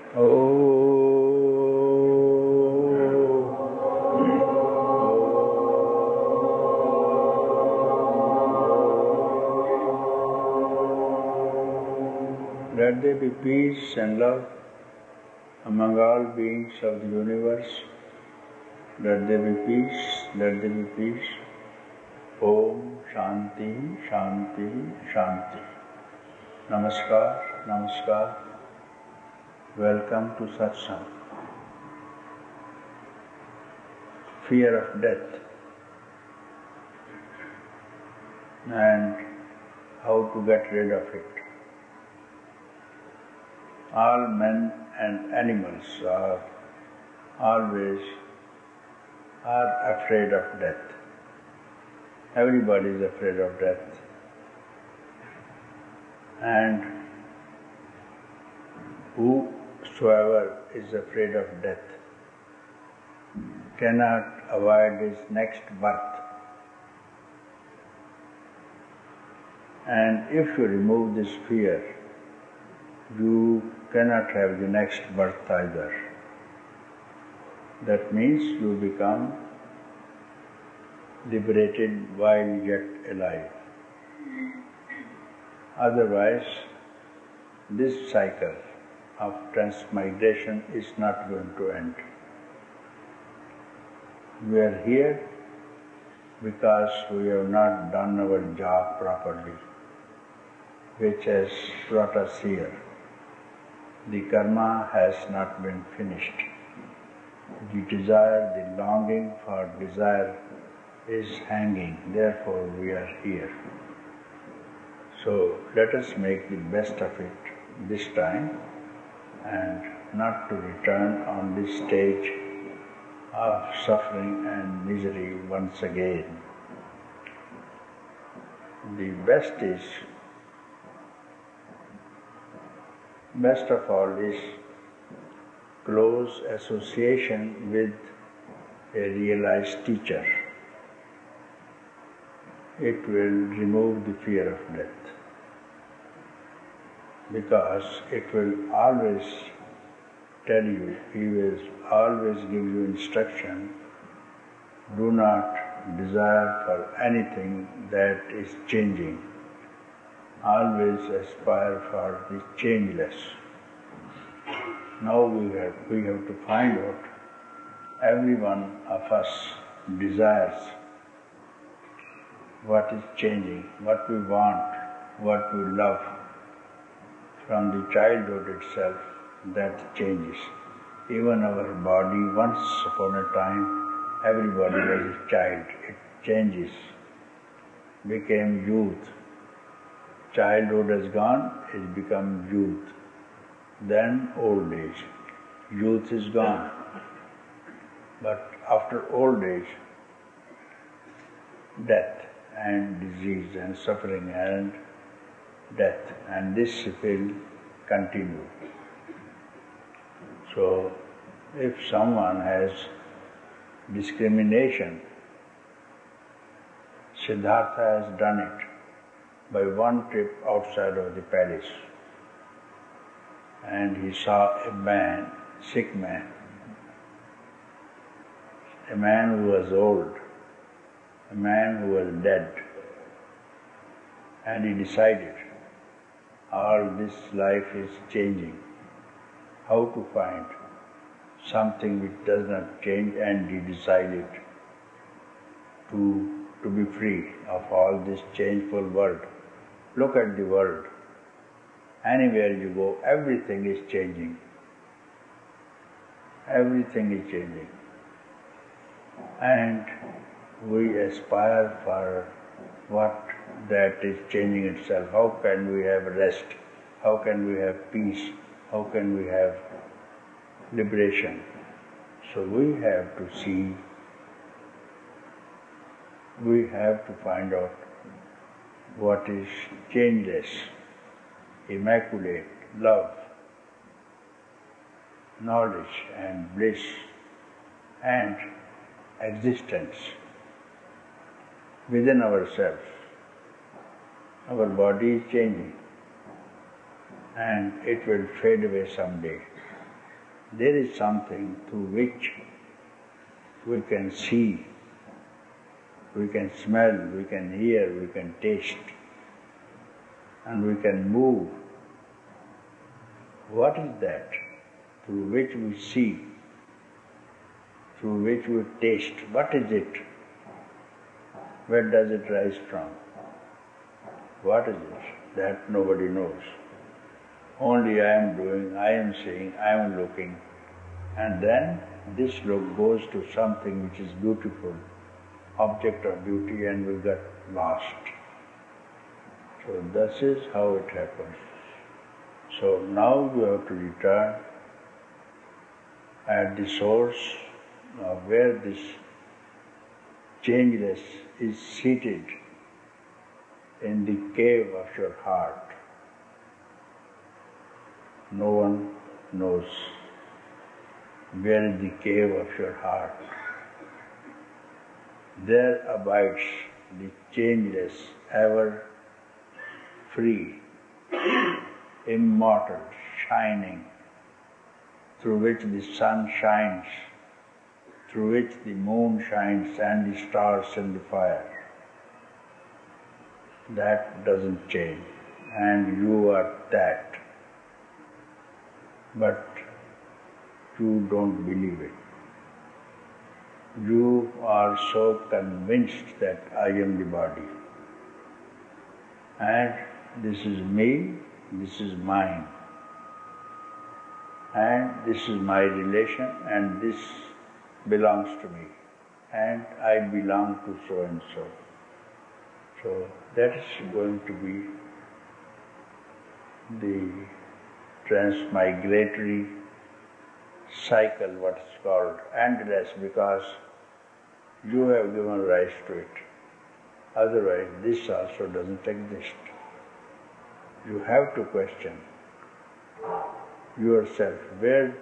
Let there be peace and love among all beings of the universe. Let there be peace, let there be peace. Om Shanti, Shanti, Shanti. Namaskar, Namaskar. Welcome to Satsang. Fear of death and how to get rid of it. All men and animals are always afraid of death. Everybody is afraid of death. And whosoever is afraid of death cannot avoid his next birth. And if you remove this fear, you cannot have the next birth either. That means you become liberated while yet alive. Otherwise, this cycle of transmigration is not going to end. We are here because we have not done our job properly, which has brought us here. The karma has not been finished. The desire, the longing for desire is hanging, therefore we are here. So let us make the best of it this time and not to return on this stage of suffering and misery once again. The best of all is close association with a realized teacher. It will remove the fear of death, because it will always tell you, he will always give you instruction, do not desire for anything that is changing. Always aspire for the changeless. Now we have to find out, every one of us desires what is changing, what we want, what we love. From the childhood itself, that changes. Even our body, once upon a time, everybody was a child. It changes, became youth. Childhood has gone, it becomes youth. Then old age. Youth is gone. But after old age, death and disease and suffering and death. And this will continue. So, if someone has discrimination, Siddhartha has done it by one trip outside of the palace, and he saw a man, sick man, a man who was old, a man who was dead, and he decided, all this life is changing, how to find something which does not change, and he decided to be free of all this changeful world. Look at the world. Anywhere you go, everything is changing. Everything is changing. And we aspire for what that is changing itself. How can we have rest? How can we have peace? How can we have liberation? So we have to see, we have to find out what is changeless, immaculate, love, knowledge and bliss and existence within ourselves. Our body is changing and it will fade away someday. there is something through which we can see, we can smell, we can hear, we can taste, and we can move. What is that? Through which we see, through which we taste. What is it? Where does it rise from? What is it? That nobody knows. Only I am doing, I am seeing, I am looking. And then this look goes to something which is beautiful, object of beauty, and we get lost. So this is how it happens. So now you have to return at the source of where this changeless is seated in the cave of your heart. No one knows where is the cave of your heart. There abides the changeless, ever free, immortal, shining, through which the sun shines, through which the moon shines and the stars and the fire. That doesn't change, and you are that. But you don't believe it. You are so convinced that I am the body. And this is me, this is mine. And this is my relation, and this belongs to me. And I belong to so and so. So that is going to be the transmigratory cycle, what is called, endless, because you have given rise to it. Otherwise, this also doesn't exist. You have to question yourself, where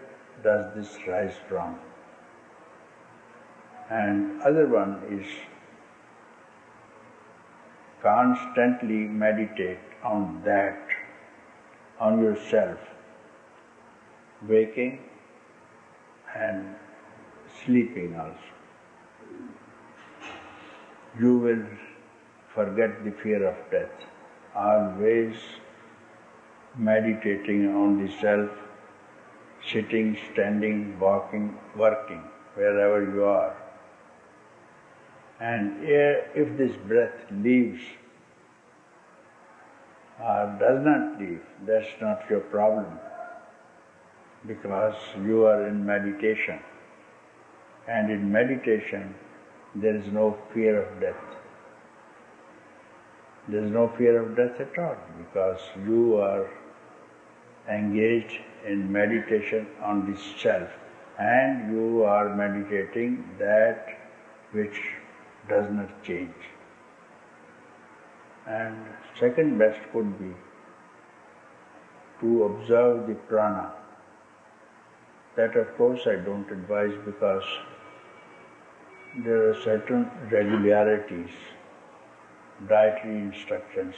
does this rise from? And other one is constantly meditate on that, on yourself, waking and sleeping also. You will forget the fear of death, always meditating on the self, sitting, standing, walking, working, wherever you are. And if this breath leaves or does not leave, that's not your problem, because you are in meditation. And in meditation, there is no fear of death. There is no fear of death at all, because you are engaged in meditation on the self, and you are meditating that which does not change. And second best could be to observe the prana. That of course I don't advise, because there are certain regularities, dietary instructions,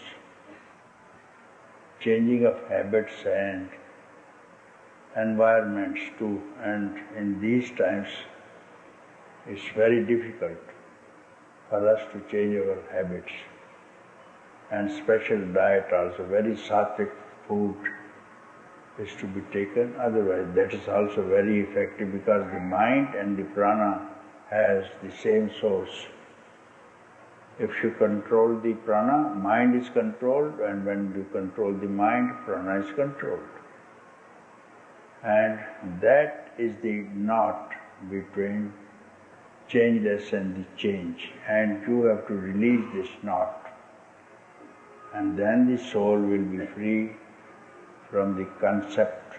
changing of habits and environments too, and in these times it's very difficult for us to change our habits. And special diet also, very sattvic food is to be taken, otherwise that is also very effective, because the mind and the prana has the same source. If you control the prana, mind is controlled, and when you control the mind, prana is controlled. And that is the knot between changeless and the change, and you have to release this knot, and then the soul will be free from the concept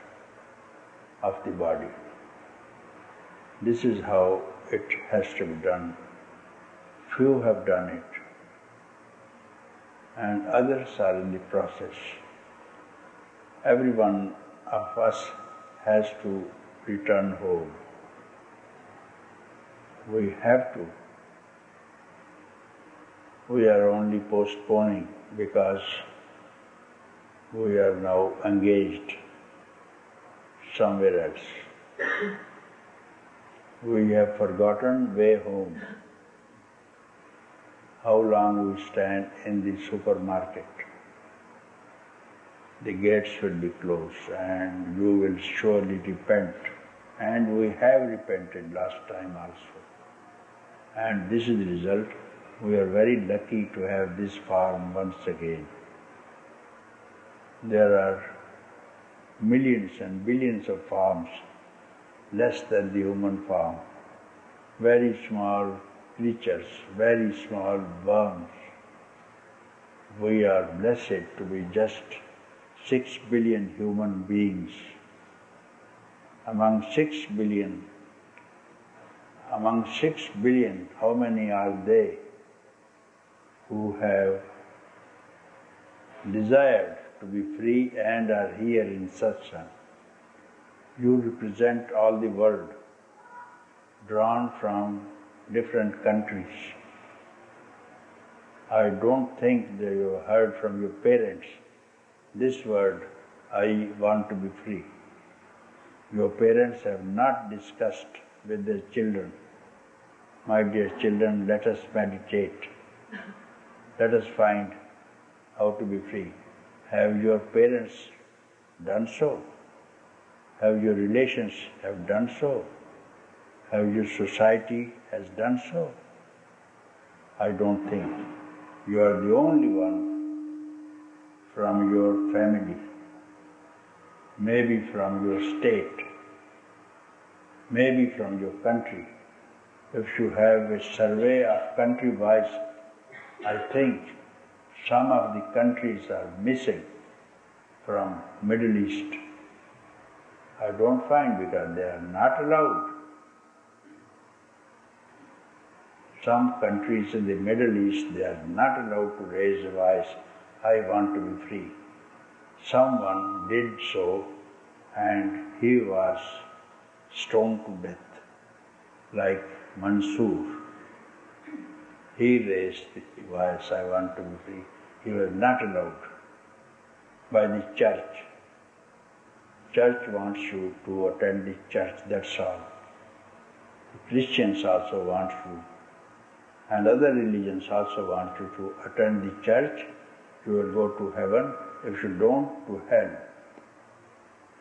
of the body. This is how it has to be done. Few have done it, and others are in the process. Every one of us has to return home. We have to. We are only postponing because we are now engaged somewhere else. We have forgotten way home. How long we stand in the supermarket. The gates will be closed and you will surely repent. And we have repented last time also. And this is the result. We are very lucky to have this farm once again. There are millions and billions of farms less than the human farm. Very small creatures, very small worms. We are blessed to be just 6 billion human beings. Among 6 billion, how many are they who have desired to be free and are here in Satsang? You represent all the world, drawn from different countries. I don't think that you have heard from your parents this word, I want to be free. Your parents have not discussed with their children, my dear children, let us meditate. Let us find how to be free. Have your parents done so? Have your relations have done so? Have your society has done so? I don't think. You are the only one from your family, maybe from your state, maybe from your country. If you have a survey of country-wise, I think some of the countries are missing from Middle East. I don't find because they are not allowed. Some countries in the Middle East, they are not allowed to raise a voice, I want to be free. Someone did so and he was stoned to death, like Mansoor. He raised the voice, I want to be free. He was not allowed by the church. Church wants you to attend the church, that's all. The Christians also want you, and other religions also want you to attend the church. You will go to heaven. If you don't, to hell.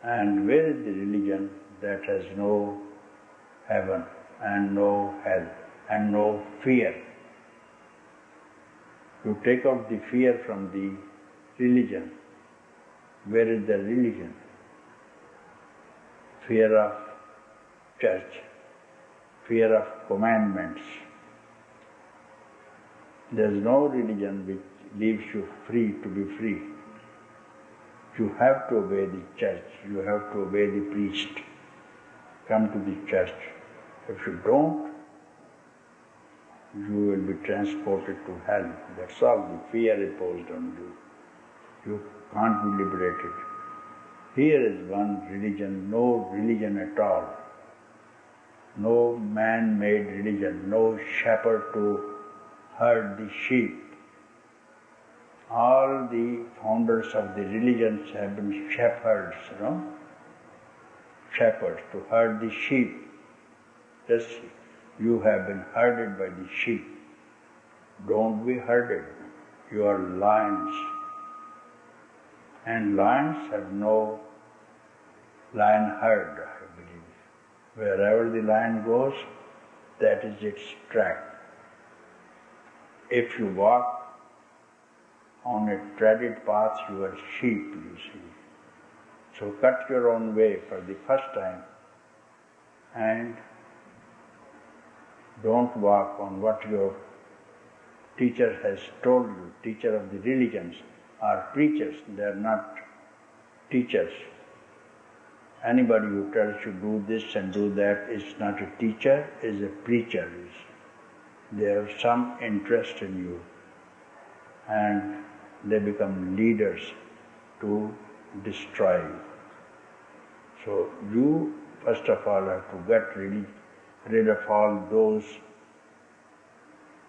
And where is the religion that has no heaven and no hell and no fear? You take out the fear from the religion. Where is the religion? Fear of church, fear of commandments. There is no religion which leaves you free to be free. You have to obey the church, you have to obey the priest. Come to the church. If you don't, you will be transported to hell. That's all the fear imposed on you. You can't be liberated. Here is one religion, no religion at all. No man-made religion, no shepherd to herd the sheep. All the founders of the religions have been shepherds, shepherds to herd the sheep. Just you have been herded by the sheep. Don't be herded. You are lions. And lions have no lion herd, I believe. Wherever the lion goes, that is its track. If you walk on a treaded path, you are sheep, you see. So cut your own way for the first time and don't walk on what your teacher has told you. Teacher of the religions are preachers, they are not teachers. Anybody who tells you do this and do that is not a teacher, is a preacher. They have some interest in you and they become leaders to destroy you. So you first of all have to get rid of all those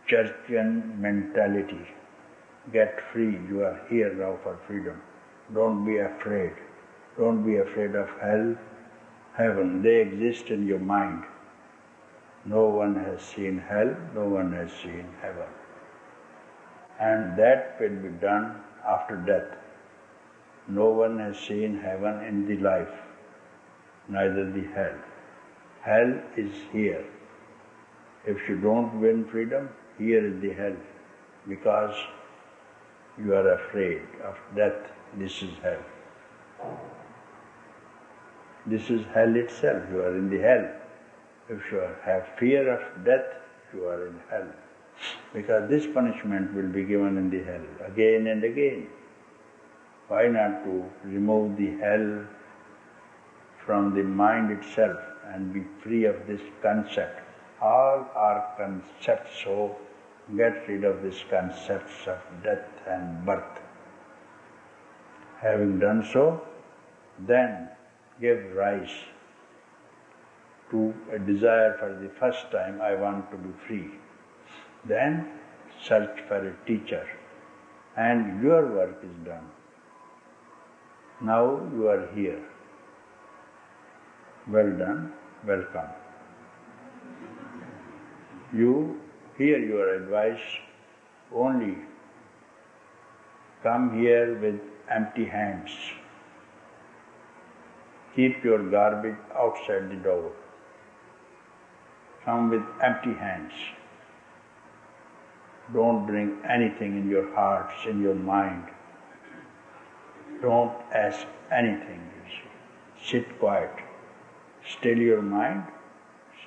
churchian mentality. Get free, you are here now for freedom. Don't be afraid. Don't be afraid of hell. heaven. They exist in your mind. No one has seen hell, no one has seen heaven. And that will be done after death. No one has seen heaven in the life, neither the hell. Hell is here. If you don't win freedom, here is the hell. Because you are afraid of death, this is hell. This is hell itself, you are in the hell. If you have fear of death, you are in hell. Because this punishment will be given in the hell again and again. Why not to remove the hell from the mind itself and be free of this concept? All are concepts, so get rid of these concepts of death and birth. Having done so, then give rise to a desire for the first time, I want to be free. Then search for a teacher, and your work is done. Now you are here. Well done, welcome. You hear your advice, only come here with empty hands. Keep your garbage outside the door. Come with empty hands. Don't bring anything in your hearts, in your mind. Don't ask anything, you see. Sit quiet. Still your mind,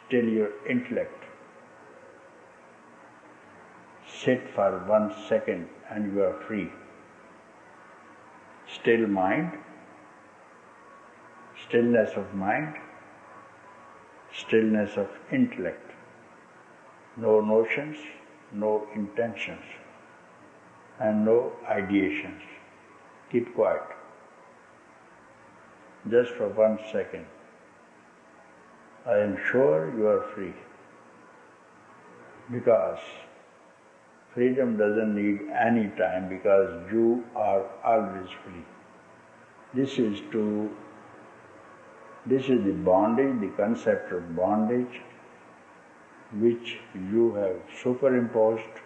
still your intellect. Sit for 1 second and you are free. Still mind, stillness of mind, stillness of intellect. No notions, no intentions, and no ideations. Keep quiet. Just for 1 second. I am sure you are free. Because freedom doesn't need any time, because you are always free. This is the bondage, the concept of bondage, which you have superimposed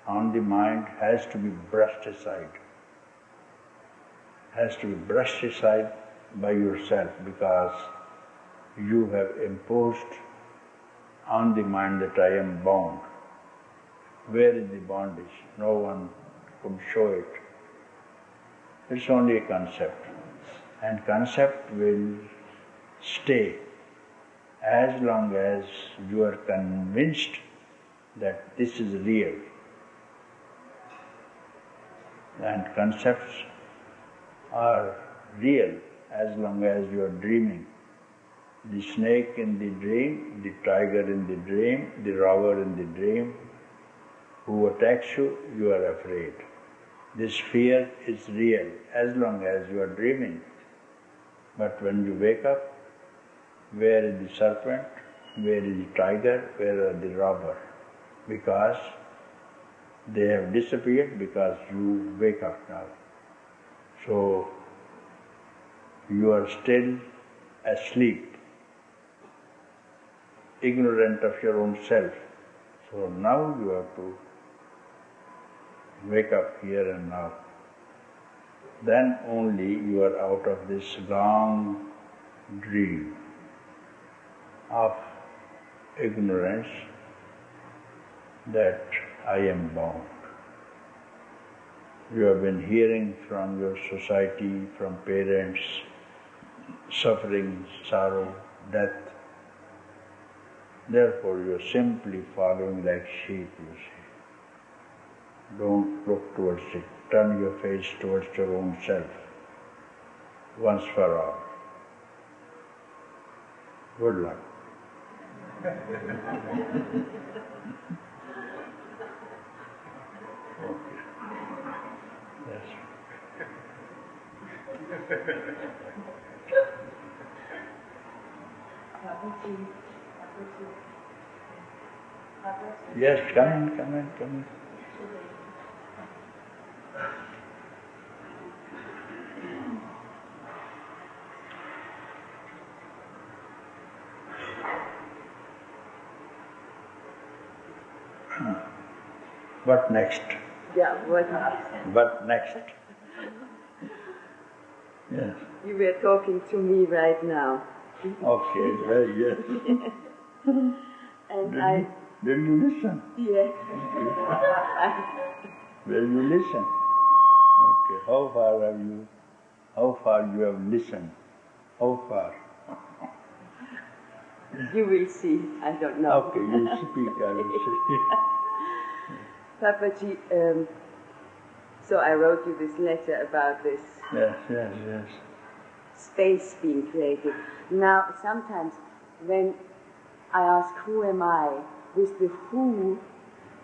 on the mind, has to be brushed aside. Has to be brushed aside by yourself, because you have imposed on the mind that I am bound. Where is the bondage? No one could show it. It's only a concept. And concept will stay as long as you are convinced that this is real. And concepts are real as long as you are dreaming. The snake in the dream, the tiger in the dream, the robber in the dream, who attacks you, you are afraid. This fear is real as long as you are dreaming. But when you wake up, where is the serpent? Where is the tiger? Where are the robber? Because they have disappeared, because you wake up now. So you are still asleep, ignorant of your own self. So now you have to wake up here and now. Then only you are out of this long dream of ignorance that I am bound. You have been hearing from your society, from parents, suffering, sorrow, death. Therefore you are simply following like sheep, you see. Don't look towards it. Turn your face towards your own self, once for all. Good luck. Okay. Yes. Yes, come in. What next? Yeah, what? What next? Yes. You were talking to me right now. Okay, well, yes. And Did you listen? Yes. Will you listen? Okay, how far you have listened? How far? You will see, I don't know. Okay, you speak, I will see. Papaji, so I wrote you this letter about this Yes. space being created. Now, sometimes when I ask who am I, with the who,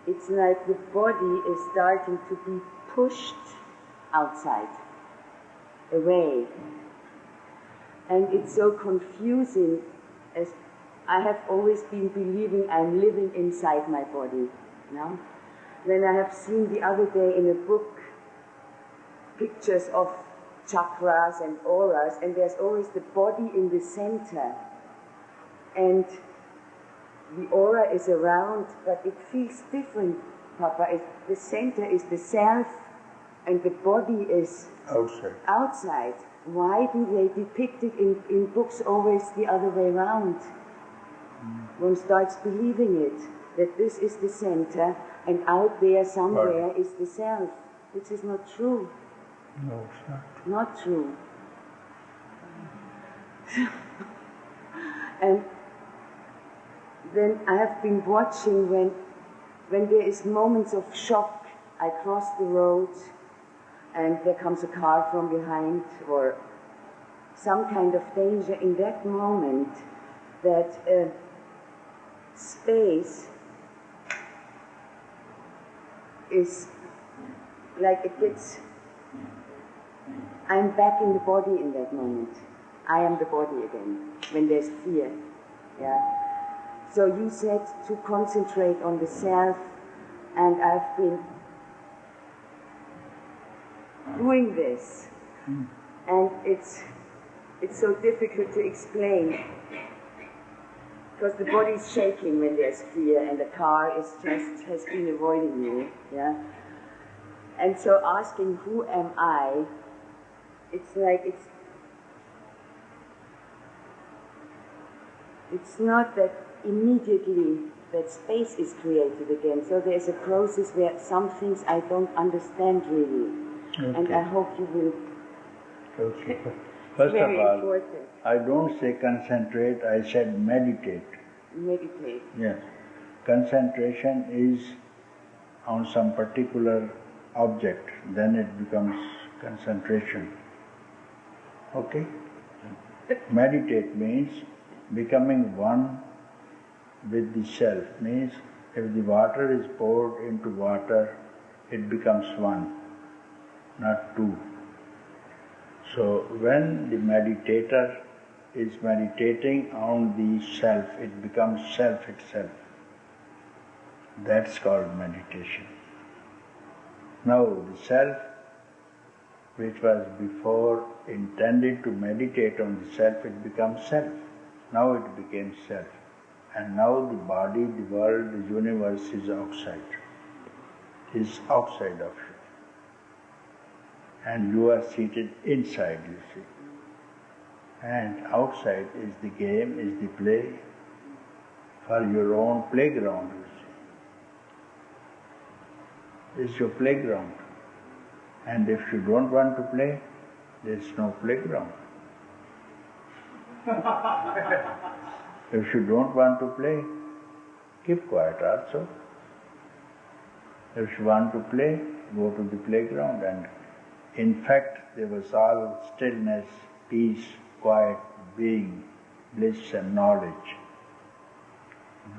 it's like the body is starting to be pushed outside, away. And it's so confusing, as I have always been believing I'm living inside my body. No? Then I have seen the other day in a book pictures of chakras and auras, and there's always the body in the center. And the aura is around, but it feels different, Papa. The center is the self, and the body is outside. Why do they depict it in books always the other way around? One starts believing it, that this is the center, and out there somewhere is the self, which is not true. No, it's not. Not true. And then I have been watching when there is moments of shock. I cross the road and there comes a car from behind or some kind of danger. In that moment, that space is like it gets... I'm back in the body in that moment. I am the body again, when there's fear. Yeah. So you said to concentrate on the self, and I've been doing this. And it's so difficult to explain, because the body is shaking when there's fear, and the car has been avoiding you. Yeah. And so asking, who am I? It's like it's not that immediately that space is created again. So there's a process where some things I don't understand really. Okay. And I hope you will. Okay. First of all, important. I don't say concentrate, I said meditate. Meditate. Yes. Concentration is on some particular object, then it becomes concentration. Okay? Meditate means becoming one with the self. Means if the water is poured into water, it becomes one, not two. So when the meditator is meditating on the self, it becomes self itself. That's called meditation. Now the self, which was before intended to meditate on the self, it becomes self. Now it became self. And now the body, the world, the universe is outside. Is outside of you. And you are seated inside, you see. And outside is the game, is the play, for your own playground, you see. It's your playground. And if you don't want to play, there's no playground. If you don't want to play, keep quiet also. If you want to play, go to the playground. And in fact, there was all stillness, peace, quiet, being, bliss and knowledge.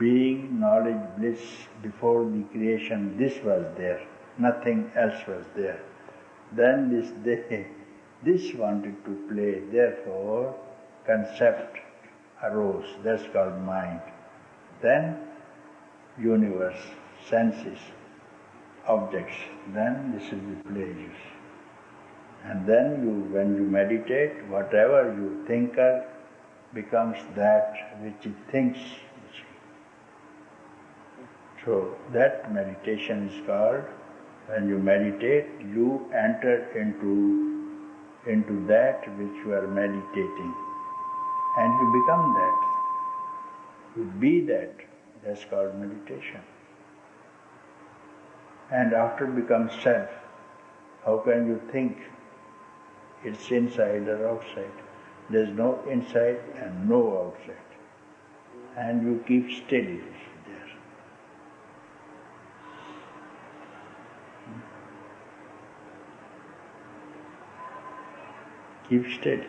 Being, knowledge, bliss, before the creation, this was there. Nothing else was there. Then this day, this wanted to play. Therefore, concept arose. That's called mind. Then, universe, senses, objects. Then this is the play. And then when you meditate, whatever you think of becomes that which it thinks. So that meditation is called, when you meditate, you enter into that which you are meditating, and you become that. You be that. That's called meditation. And after becomes self, how can you think it's inside or outside? There's no inside and no outside. And you keep still there. Keep still.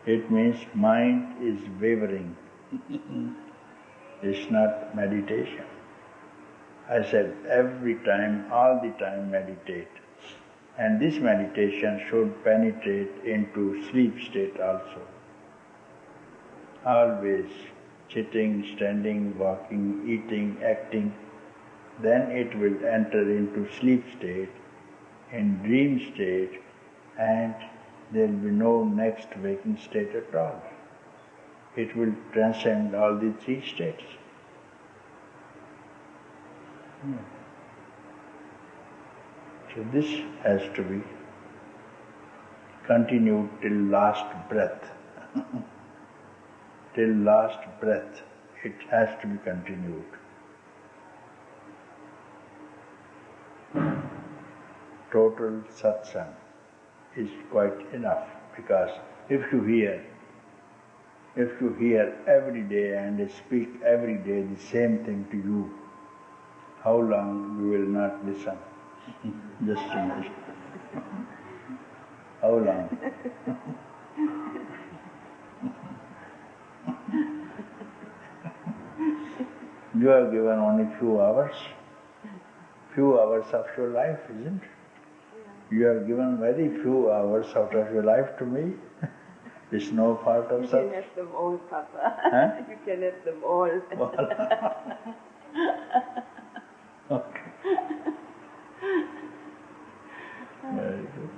It means mind is wavering. It's not meditation. I said every time, all the time meditate. And this meditation should penetrate into sleep state also. Always sitting, standing, walking, eating, acting. Then it will enter into sleep state, in dream state, and there will be no next waking state at all. It will transcend all the three states. So this has to be continued till last breath. Till last breath, it has to be continued. Total satsang is quite enough, because if you hear every day and speak every day the same thing to you, how long you will not listen? Just imagine. How long? You are given only few hours of your life, isn't it? You are given very few hours out of your life to me. It's no fault of such. You can have them all, Papa. Huh? You can have them all. Okay. Very good.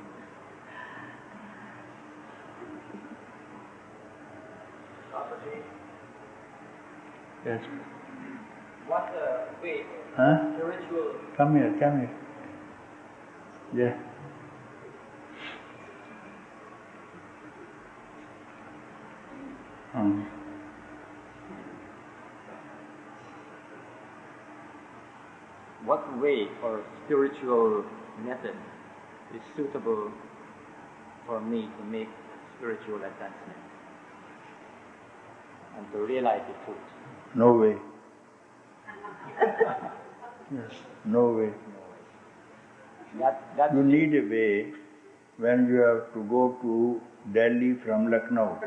Papaji, Yes. what way Huh? spiritual Come here. Yeah. what way or spiritual method is suitable for me to make spiritual advancement and to realize the truth? No way. Yes, no way. That You need a way when you have to go to Delhi from Lucknow.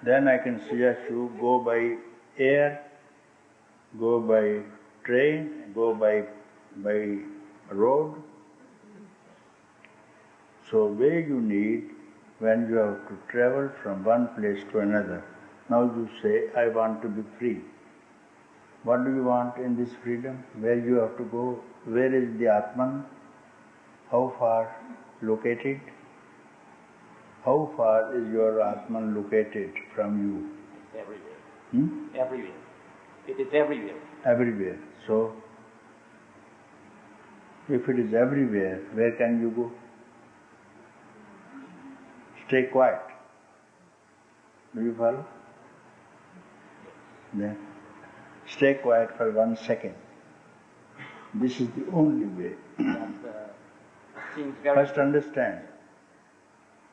Then I can suggest you go by air, go by train, go by road. So way you need when you have to travel from one place to another. Now you say, I want to be free. What do you want in this freedom? Where you have to go? Where is the Atman? How far located? How far is your Atman located from you? It's everywhere. Everywhere. It is everywhere. Everywhere. So, if it is everywhere, where can you go? Stay quiet. Do you follow? Then stay quiet for 1 second. This is the only way. That seems very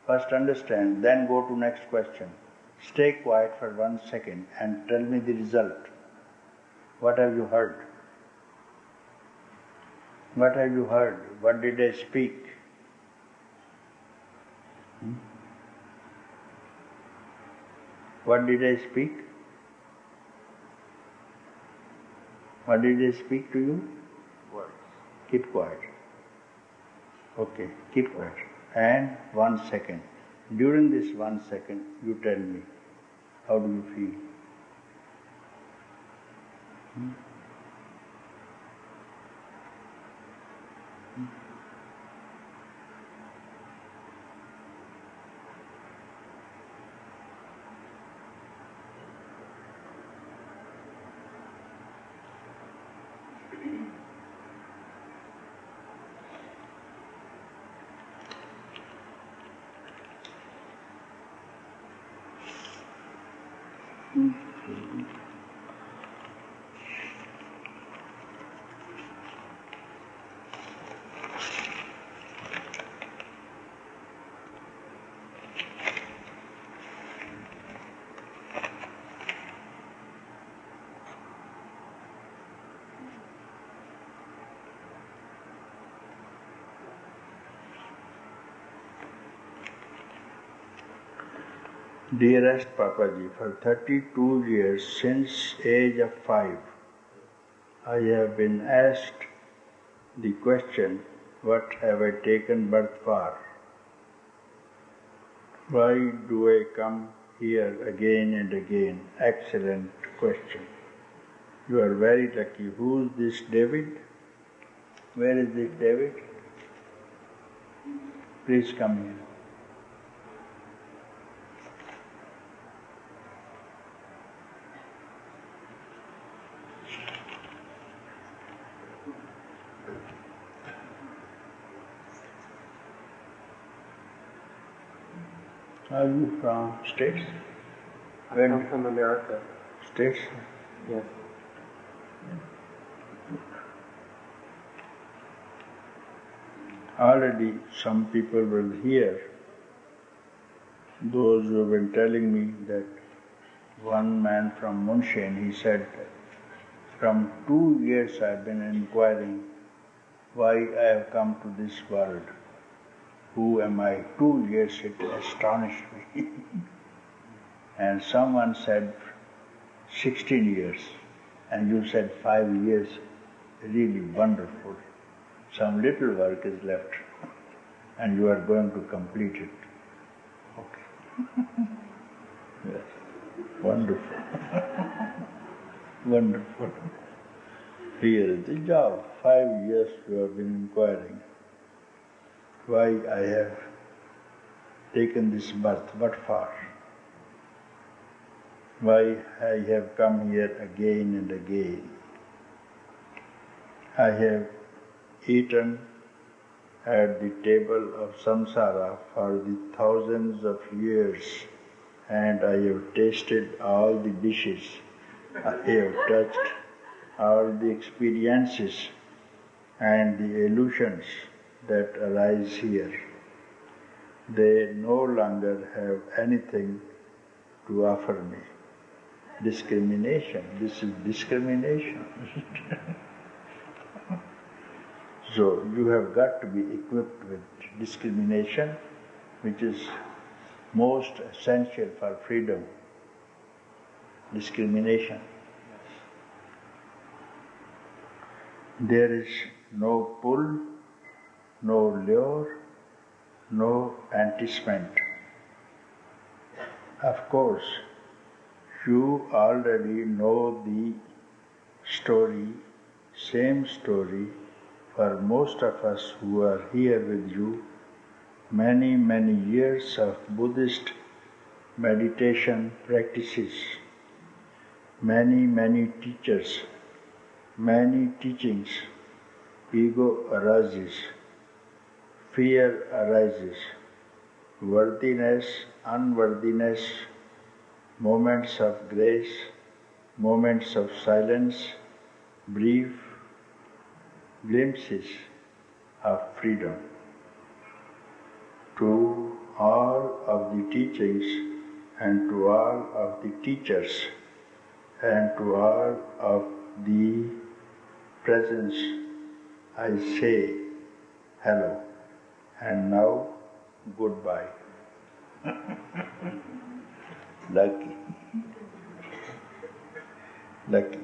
First understand, then go to next question. Stay quiet for 1 second and tell me the result. What have you heard? What have you heard? What did I speak? What did I speak? What did I speak to you? words. Keep quiet. Okay, keep quiet. And 1 second. During this 1 second, you tell me, how do you feel? Dearest Papaji, for 32 years, since age of 5, I have been asked the question, what have I taken birth for? Why do I come here again and again? Excellent question. You are very lucky. Who is this David? Where is this David? Please come here. Are you from States? I come from America. States? Yes. Already some people will hear, those who have been telling me that one man from Munshin, he said, from 2 years I have been inquiring why I have come to this world. Who am I? 2 years it astonished me. And someone said 16 years, and you said 5 years. Really wonderful. Some little work is left, and you are going to complete it. Okay. Yes. Wonderful. Wonderful. Here is the job. 5 years you have been inquiring why I have taken this birth, what for? Why I have come here again and again. I have eaten at the table of samsara for the thousands of years, and I have tasted all the dishes. I have touched all the experiences and the illusions that arise here. They no longer have anything to offer me. Discrimination. This is discrimination. So you have got to be equipped with discrimination, which is most essential for freedom. Discrimination. There is no pull, no lure, no enticement. Of course, you already know the story, same story, for most of us who are here with you. Many, many years of Buddhist meditation practices, many, many teachers, many teachings. Ego arises, fear arises, worthiness, unworthiness, moments of grace, moments of silence, brief glimpses of freedom. To all of the teachings and to all of the teachers and to all of the presence, I say hello, and now goodbye. Lucky. Lucky.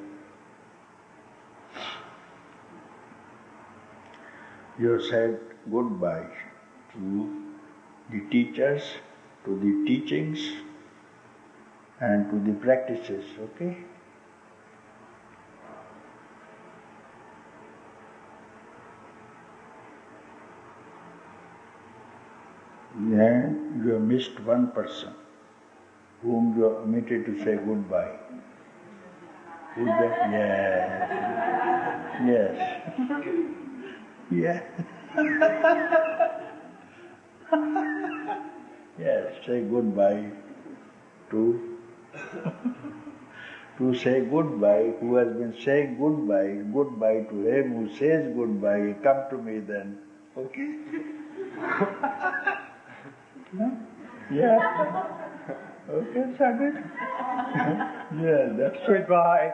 You said goodbye to the teachers, to the teachings, and to the practices, okay? Then you have missed one person whom you have omitted to say goodbye. Who's that? Yes. Yes. Yes, say goodbye to to say goodbye, who has been saying goodbye to him who says goodbye, come to me then. Okay? No? Yeah. Okay, Sagar? Yeah, that's Goodbye.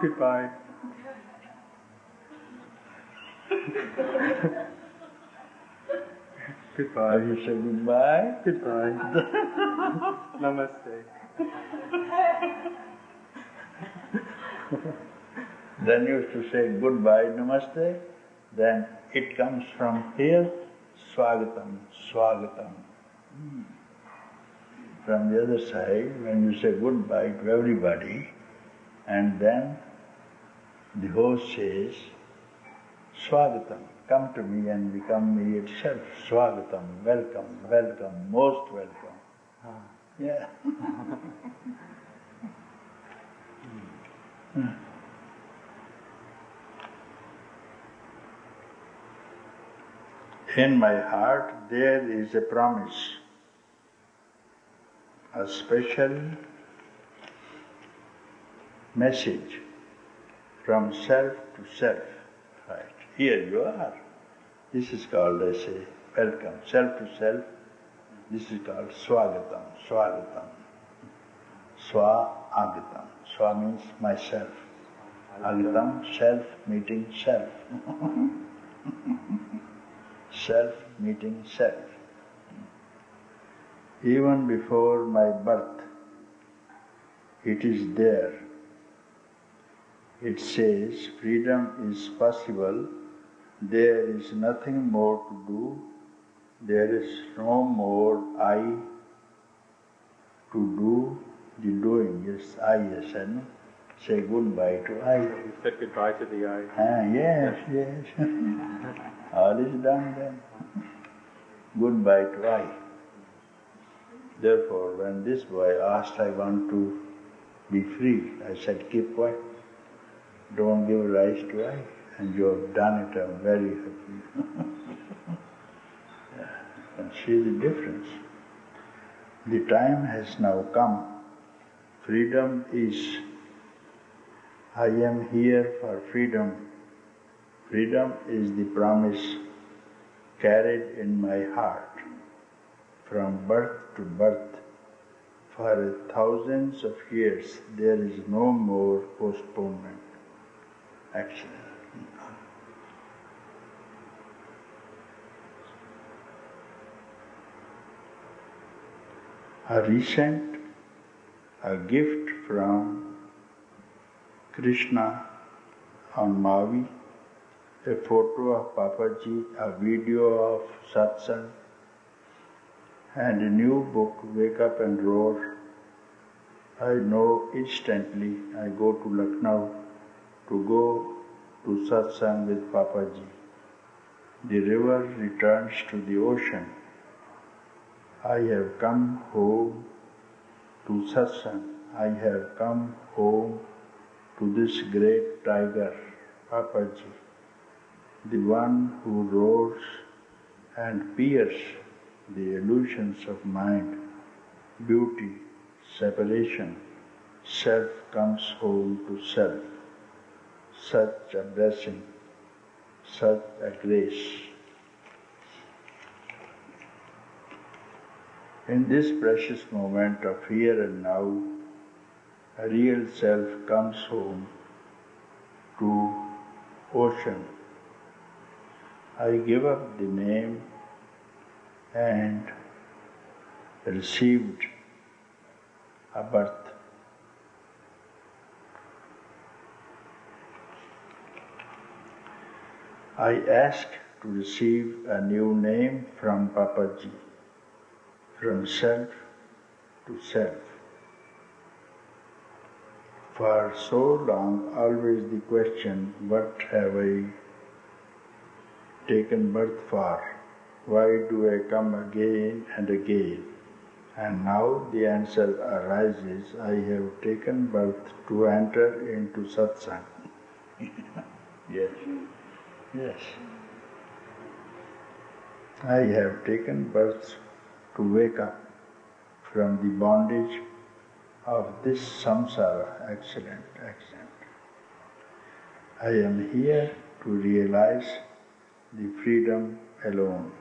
Goodbye. Goodbye. You say goodbye? Goodbye. Namaste. Then you used to say goodbye, namaste. Then it comes from here, swagatam, swagatam. From the other side, when you say goodbye to everybody, and then the host says, swagatam, come to me and become me itself. Swagatam, welcome, welcome, most welcome. Yeah. In my heart there is a promise, a special message from self to self. Right. Here you are. This is called, I say, welcome. Self to self. This is called swagatam, swagatam. Swa agatam. Swa means myself. Agatam, self meeting self. Self meeting self. Even before my birth, it is there. It says freedom is possible, there is nothing more to do, there is no more I to do the doing. Yes, I said, say goodbye to I. You said goodbye to the I. Yes. All is done then. Goodbye to I. Therefore, when this boy asked, I want to be free, I said, keep quiet. Don't give rise to I. And you have done it, I'm very happy. And see the difference. The time has now come. Freedom is, I am here for freedom. Freedom is the promise carried in my heart from birth to birth. For thousands of years there is no more postponement. Action. A gift from Krishna on Mavi, a photo of Papaji, a video of Satsang, and a new book, Wake Up and Roar. I know instantly I go to Lucknow to go to Satsang with Papaji. The river returns to the ocean. I have come home to Satsang. I have come home to this great tiger, Papaji, the one who roars and pierces the illusions of mind, beauty, separation. Self comes home to self. Such a blessing, such a grace. In this precious moment of here and now, a real self comes home to ocean. I give up the name and received a birth. I ask to receive a new name from Papaji, from self to self. For so long, always the question, what have I taken birth for? Why do I come again and again? And now the answer arises, I have taken birth to enter into Satsang. Yes. I have taken birth to wake up from the bondage of this samsara. Excellent, excellent. I am here to realize the freedom alone.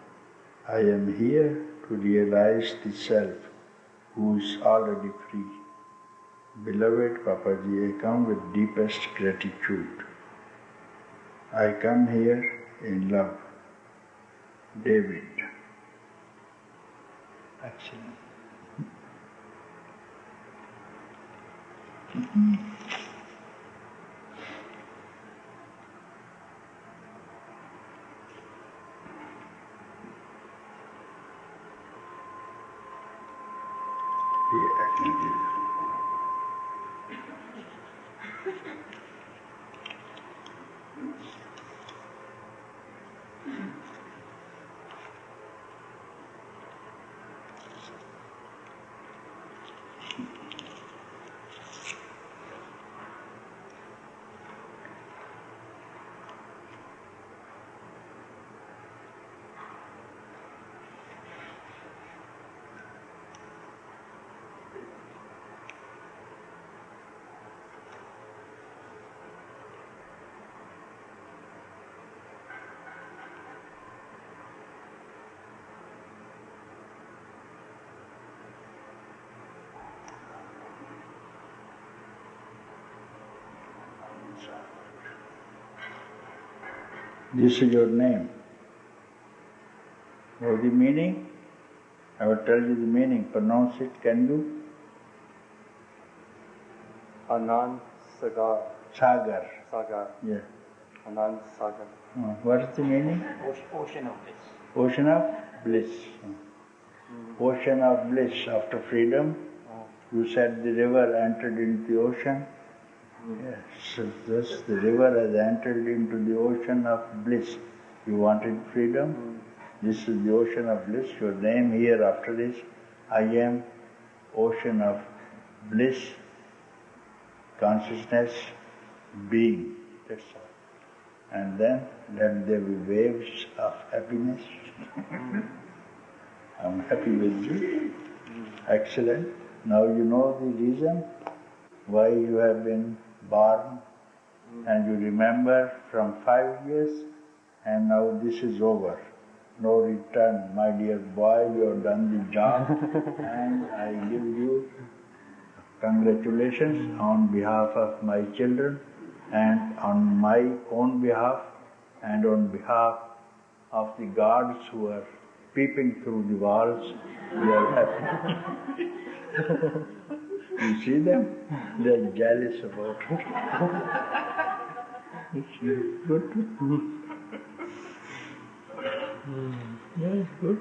I am here to realize the self who is already free. Beloved Papaji, I come with deepest gratitude. I come here in love. David. Excellent. This is your name. What is the meaning? I will tell you the meaning. Pronounce it, can you? Anand Sagar. Sagar. Sagar. Yeah. Anand Sagar. What is the meaning? Ocean of bliss. Ocean of bliss. Ocean of bliss. After freedom, you said the river entered into the ocean. Yes, so thus the river has entered into the ocean of bliss. You wanted freedom? This is the ocean of bliss. Your name here after is I am ocean of bliss, consciousness, being. That's all. And then let there be waves of happiness. I'm happy with you. Excellent. Now you know the reason why you have been born, and you remember from 5 years, and now this is over. No return. My dear boy, you have done the job, and I give you congratulations on behalf of my children, and on my own behalf, and on behalf of the gods who are peeping through the walls. We are happy. You see them? They are jealous about it. It's good. Yes, good.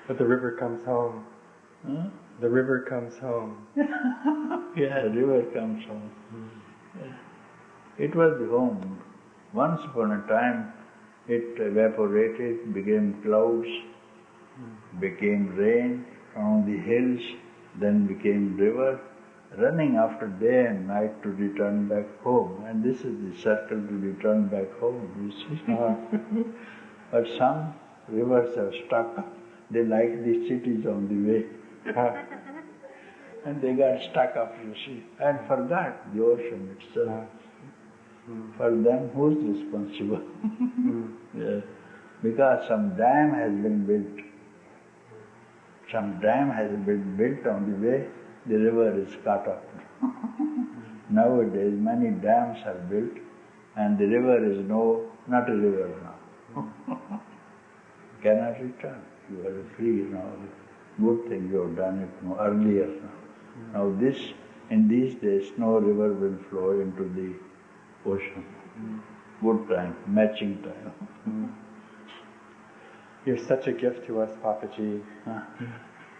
But the river comes home. Huh? The river comes home. Yeah, the river comes home. Yeah. It was the home. Once upon a time, it evaporated, became clouds, became rain on the hills, then became river, running after day and night to return back home. And this is the circle to return back home, you see. But some rivers have stuck. They like the cities on the way. And they got stuck up, you see, and forgot the ocean itself. For them, who's responsible? Yes. Because some dam has been built. Some dam has been built on the way, the river is cut off. Nowadays, many dams are built, and the river is not a river now. Cannot return. You are free now. Good thing you have done it earlier now. Now in these days, no river will flow into the ocean. Good time, matching time. You're such a gift to us, Papaji.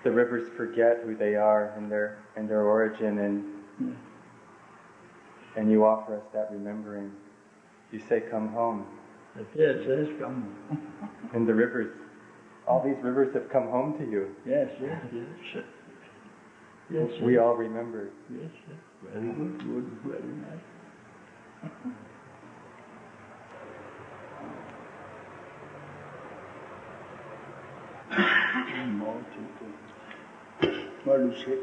The rivers forget who they are and their origin, and you offer us that remembering. You say, "Come home." Yes, come. And the rivers, all these rivers have come home to you. Yes. Yes. We all remember. Yes. Very good, very nice. What do you say?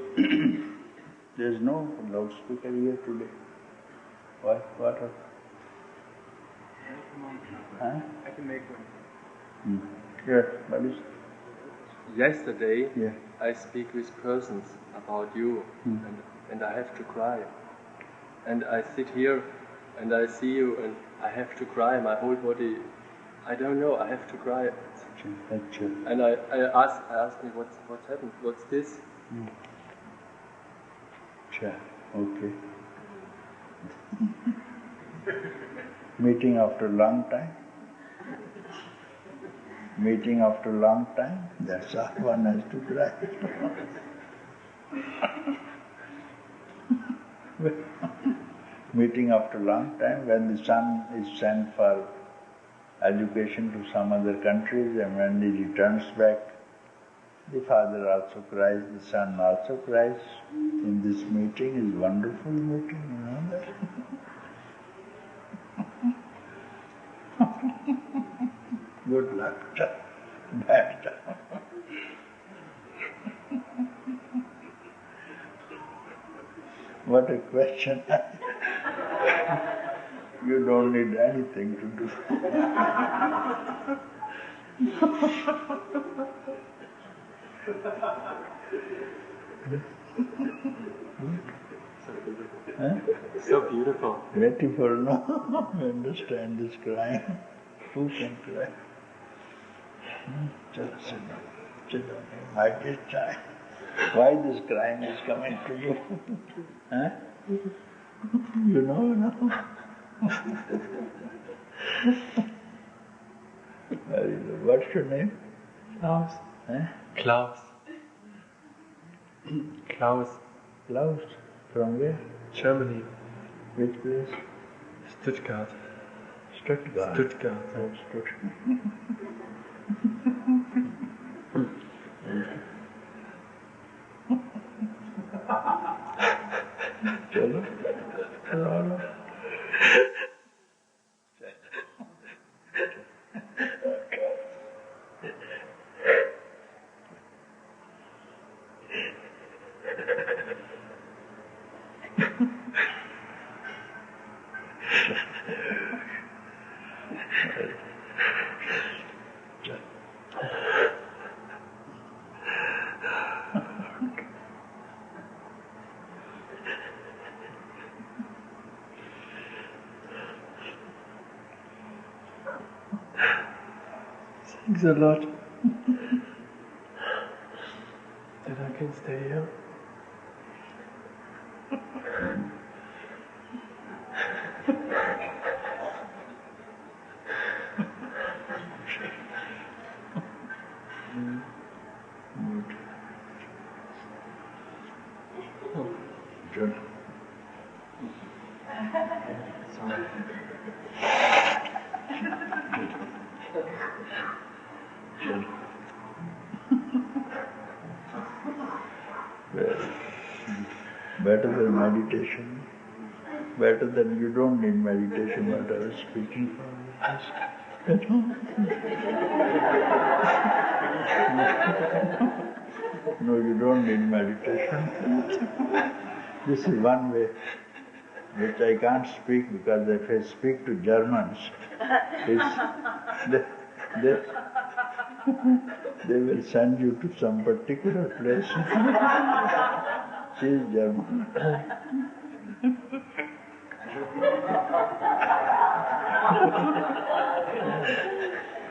There's no loudspeaker here today. Why? What? Huh? I can make one. Yeah, what is? Yesterday, Yeah. I speak with persons about you, and I have to cry. And I sit here, and I see you, and I have to cry. My whole body, I don't know, I have to cry. And I ask me what's happened. What's this? Sure. Okay. Meeting after a long time. Meeting after a long time. That's all one has to cry. Meeting after a long time, when the son is sent for education to some other countries, and when he returns back, the father also cries, the son also cries. In this meeting is wonderful meeting, you know that. Good luck, bad luck. What a question. You don't need anything to do. Huh? So beautiful. Beautiful, no? Understand this crying. Who can cry? Just sit down. Sit down. Hide this time. Why this crying is coming to you? Huh? You know, no? Very good. What's your name? Klaus. Huh? Klaus. Klaus. Klaus. From where? Germany. Which place? Stuttgart. Stuttgart. Stuttgart. Oh, Stuttgart. चलो चलो Thanks a lot that I can stay here. Good. Better than meditation. Better than you don't need meditation, what I was speaking for. No, you don't need meditation. This is one way which I can't speak, because if I speak to Germans, they will send you to some particular place. She is German.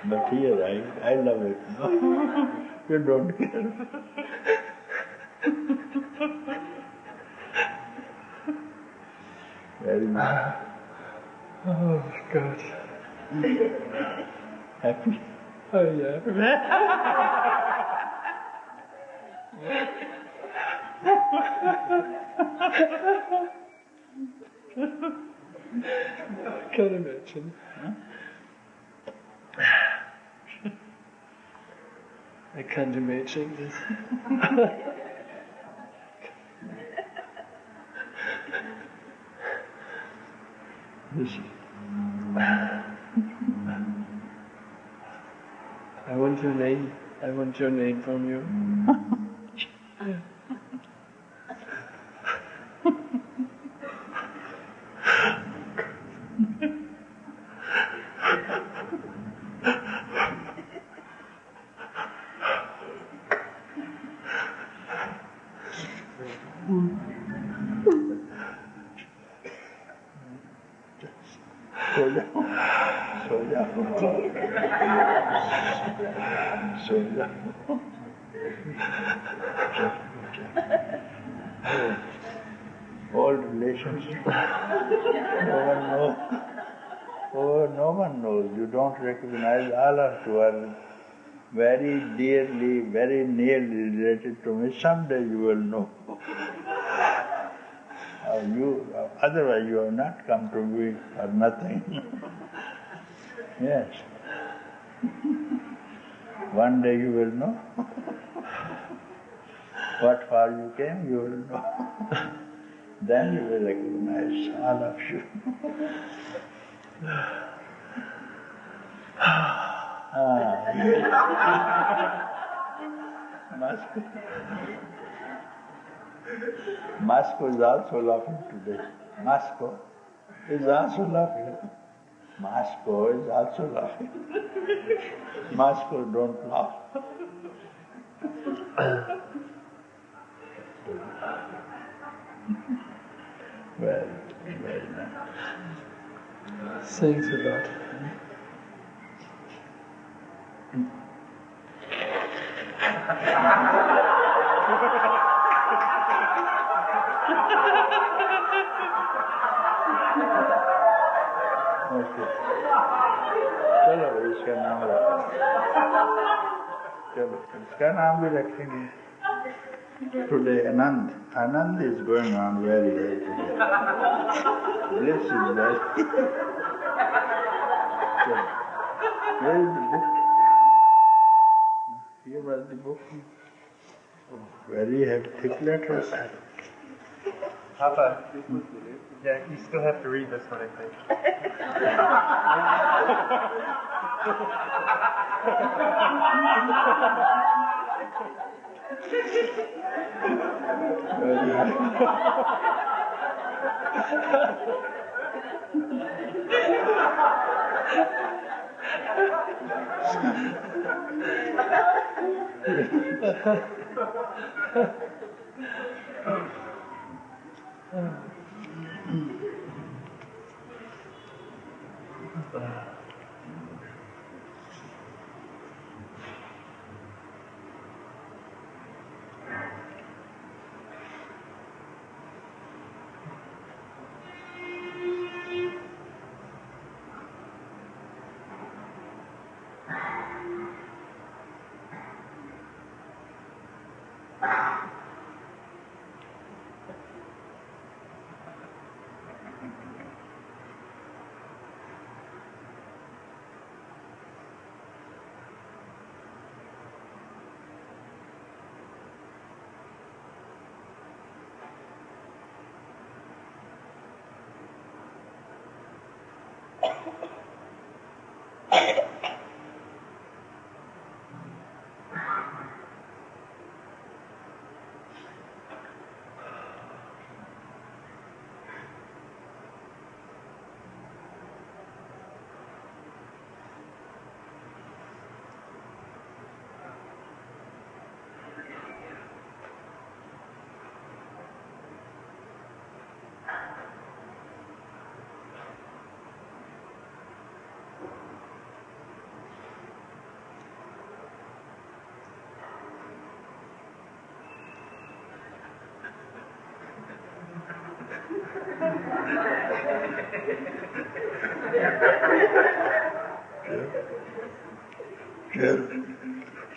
But here I love it. You don't care. Very nice. Oh God. Happy? Oh yeah. I can't imagine. I can't imagine this. I want your name. I want your name from you. Old relationship. No one knows. Oh, no one knows. You don't recognize. All of you are very dearly, very nearly related to me. Someday you will know. Otherwise you have not come to me for nothing. Yes. One day you will know. What for you came, you will know. Then you will recognize all of you. Moscow is also laughing today. Moscow is also laughing. Moscow is also laughing. Moscow don't laugh. Well, very nice. Thanks a lot. Okay. चलो इसका नाम रखेंगे. चलो इसका नाम भी रखेंगे. Today Anand is going on very well today. Bliss is very. Where is the book? Here was the book. Oh, very thick letters. Papa, yeah, you still have to read this one, I think.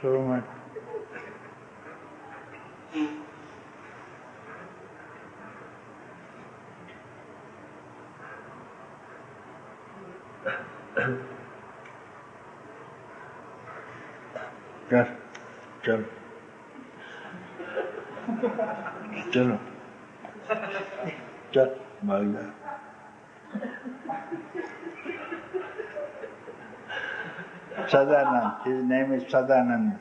So much. चल चलो चल भाग जा. Sadanand, his name is Sadanand.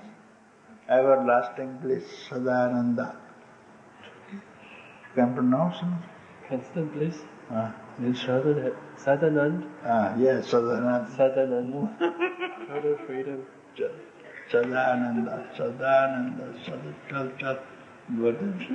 everlasting bliss, Sadananda. Can pronounce it? Constant bliss. Yes. Sadanand. Yes, Sadananda. Sadanand. Total freedom. Sadananda, Sadananda, Sadachal. What is it?